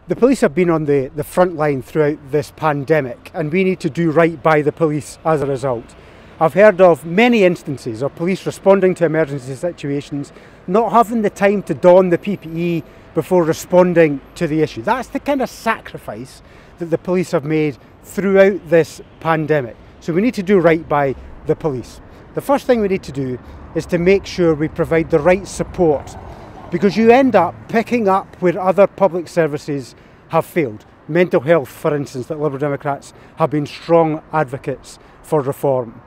The police have been on the front line throughout this pandemic, and we need to do right by the police as a result. I've heard of many instances of police responding to emergency situations, not having the time to don the PPE before responding to the issue. That's the kind of sacrifice that the police have made throughout this pandemic. So we need to do right by the police. The first thing we need to do is to make sure we provide the right support, because you end up picking up where other public services have failed. Mental health, for instance, that Liberal Democrats have been strong advocates for reform.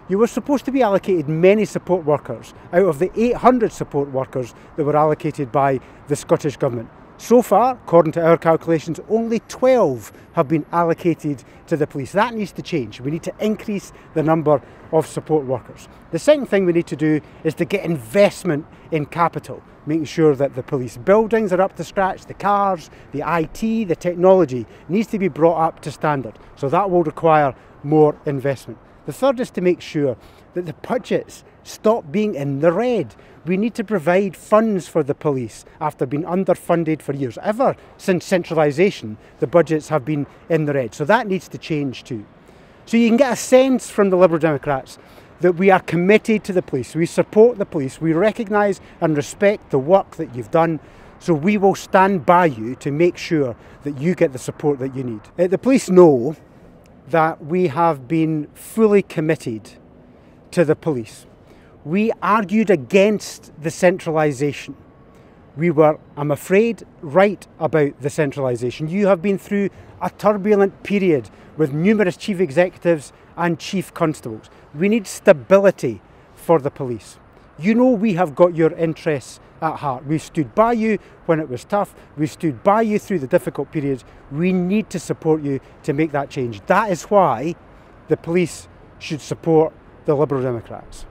You were supposed to be allocated many support workers out of the 800 support workers that were allocated by the Scottish Government. So far, according to our calculations, only 12 have been allocated to the police. That needs to change. We need to increase the number of support workers. The second thing we need to do is to get investment in capital, making sure that the police buildings are up to scratch, the cars, the IT, the technology needs to be brought up to standard. So that will require more investment. The third is to make sure that the budgets stop being in the red. We need to provide funds for the police after being underfunded for years. Ever since centralisation, the budgets have been in the red. So that needs to change too. So you can get a sense from the Liberal Democrats that we are committed to the police. We support the police. We recognise and respect the work that you've done. So we will stand by you to make sure that you get the support that you need. The police know that we have been fully committed to the police. We argued against the centralisation. We were, I'm afraid, right about the centralisation. You have been through a turbulent period with numerous chief executives and chief constables. We need stability for the police. You know we have got your interests at heart. We stood by you when it was tough. We stood by you through the difficult periods. We need to support you to make that change. That is why the police should support the Liberal Democrats.